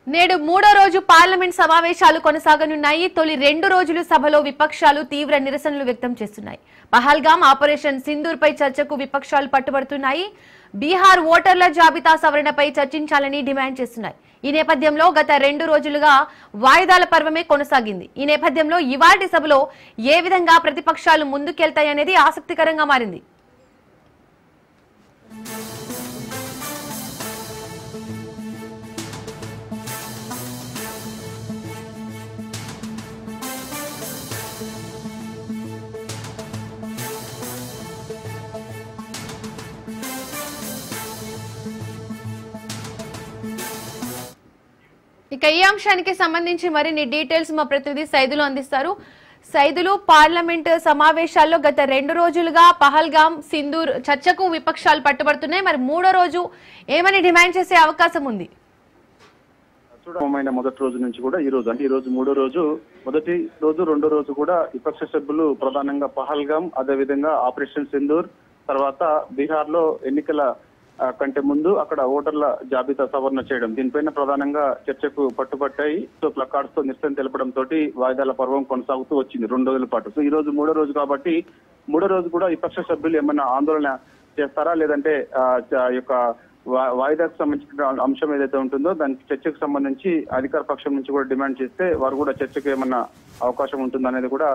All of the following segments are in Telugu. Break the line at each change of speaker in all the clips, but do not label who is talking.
నేడు మూడో రోజు పార్లమెంట్ సమావేశాలు కొనసాగనున్నాయి. తొలి 2 రోజులు సభలో విపక్షాలు తీవ్ర నిరసనలు వ్యక్తం చేస్తున్నాయి. పహల్గామ్ ఆపరేషన్ సింధూర్ పై చర్చకు విపక్షాలు పట్టుబడుతున్నాయి. బీహార్ ఓటర్ల జాబితా సవరణపై చర్చించాలని డిమాండ్ చేస్తున్నాయి. ఈ నేపథ్యంలో గత 2 రోజులుగా వాయిదాల పర్వమే కొనసాగింది. ఈ నేపథ్యంలో ఇవాల్టి సభలో ఏ విధంగా ప్రతిపక్షాలు ముందుకెళ్తాయనేది ఆసక్తికరంగా మారింది. ఇక ఈ అంశానికి సంబంధించి మరిన్ని డీటెయిల్స్ మా ప్రతినిధి సైదులు అందిస్తారు. సైదులు, పార్లమెంట్ సమావేశాల్లో గత 2 రోజులుగా పహల్గామ్ సింధూర్ చర్చకు విపక్షాలు పట్టుబడుతున్నాయి. మరి మూడో రోజు ఏమని డిమాండ్ చేసే అవకాశం ఉంది?
మొదటి రోజు నుంచి కూడా ఈ రోజు అంటే ఈ రోజు మూడో రోజు, మొదటి రోజు రెండో రోజు కూడా విపక్ష సభ్యులు ప్రధానంగా పహల్గామ్, అదేవిధంగా ఆపరేషన్ సింధూర్, తర్వాత బీహార్ లో ఎన్నికల కంటే ముందు అక్కడ ఓటర్ల జాబితా సవరణ చేయడం, దీనిపైన ప్రధానంగా చర్చకు పట్టుబట్టాయి. సో ప్లకార్డ్స్ తో నిరసన తెలపడం తోటి వాయిదాల పర్వం కొనసాగుతూ వచ్చింది 2 రోజుల పాటు. సో ఈ రోజు మూడో రోజు కాబట్టి మూడో రోజు కూడా విపక్ష సభ్యులు ఏమన్నా ఆందోళన చేస్తారా, లేదంటే యొక్క వాయిదాకు సంబంధించిన అంశం ఏదైతే ఉంటుందో దానికి చర్చకు సంబంధించి అధికార పక్షం నుంచి కూడా డిమాండ్ చేస్తే వారు కూడా చర్చకు ఏమన్నా అవకాశం ఉంటుందా అనేది కూడా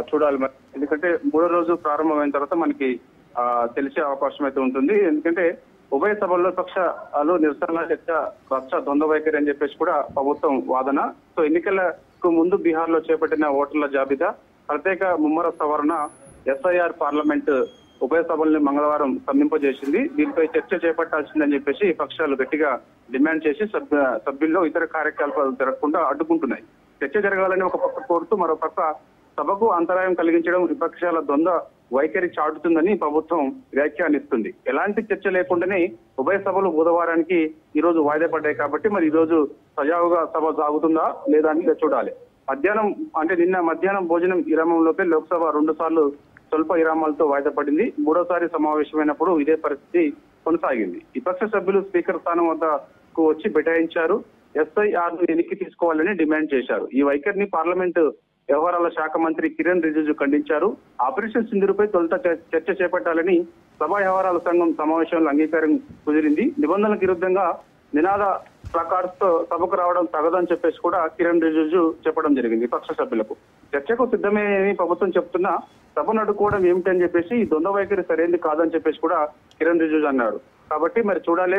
చూడాలి. మరి ఎందుకంటే మూడో రోజు ప్రారంభమైన తర్వాత మనకి తెలిసే అవకాశం అయితే ఉంటుంది. ఎందుకంటే ఉభయ సభల్లో విపక్షాలు నిరసనల చర్చ రచ్చ ద్వంద్వ వైఖరి అని చెప్పేసి కూడా ప్రభుత్వం వాదన. సో ఎన్నికలకు ముందు బీహార్ లో చేపట్టిన ఓటర్ల జాబితా ప్రత్యేక ముమ్మర సవరణ ఎస్ఐఆర్ పార్లమెంట్ ఉభయ సభల్ని మంగళవారం స్తంభింపజేసింది. దీనిపై చర్చ చేపట్టాల్సిందని చెప్పేసి పక్షాలు గట్టిగా డిమాండ్ చేసి సభ్యుల్లో ఇతర కార్యకలాపాలు జరగకుండా అడ్డుకుంటున్నాయి. చర్చ జరగాలని ఒక పక్క కోరుతూ మరో పక్క సభకు అంతరాయం కలిగించడం విపక్షాల ద్వంద్వ వైఖరి చాటుతుందని ప్రభుత్వం వ్యాఖ్యానిస్తుంది. ఎలాంటి చర్చ లేకుండానే ఉభయ సభలు బుధవారానికి ఈ రోజు వాయిదా పడ్డాయి కాబట్టి మరి ఈ రోజు సజావుగా సభ సాగుతుందా లేదా అని చూడాలి. మధ్యాహ్నం అంటే నిన్న మధ్యాహ్నం భోజనం విరామంలోపే లోక్సభ 2 సార్లు స్వల్ప విరామాలతో వాయిదా పడింది. మూడోసారి సమావేశమైనప్పుడు ఇదే పరిస్థితి కొనసాగింది. విపక్ష సభ్యులు స్పీకర్ స్థానం వద్దకు వచ్చి బైఠాయించారు. ఎస్ఐఆర్ ను వెనక్కి తీసుకోవాలని డిమాండ్ చేశారు. ఈ వైఖరిని పార్లమెంటు వ్యవహారాల శాఖ మంత్రి కిరణ్ రిజిజు ఖండించారు. ఆపరేషన్ సింధూర్పై తొలుత చర్చ చేపట్టాలని సభా వ్యవహారాల సంఘం సమావేశంలో అంగీకారం కుదిరింది. నిబంధనలకు విరుద్ధంగా నినాద ప్లకార్డ్స్ తో సభకు రావడం తగదని చెప్పేసి కూడా కిరణ్ రిజిజు చెప్పడం జరిగింది. విపక్ష సభ్యులకు చర్చకు సిద్ధమే అని ప్రభుత్వం చెప్తున్నా సభను అడ్డుకోవడం ఏమిటని చెప్పేసి ద్వంద్వ వైఖరి సరైనది కాదని చెప్పేసి కూడా కిరణ్ రిజిజు అన్నాడు. కాబట్టి మరి చూడాలి.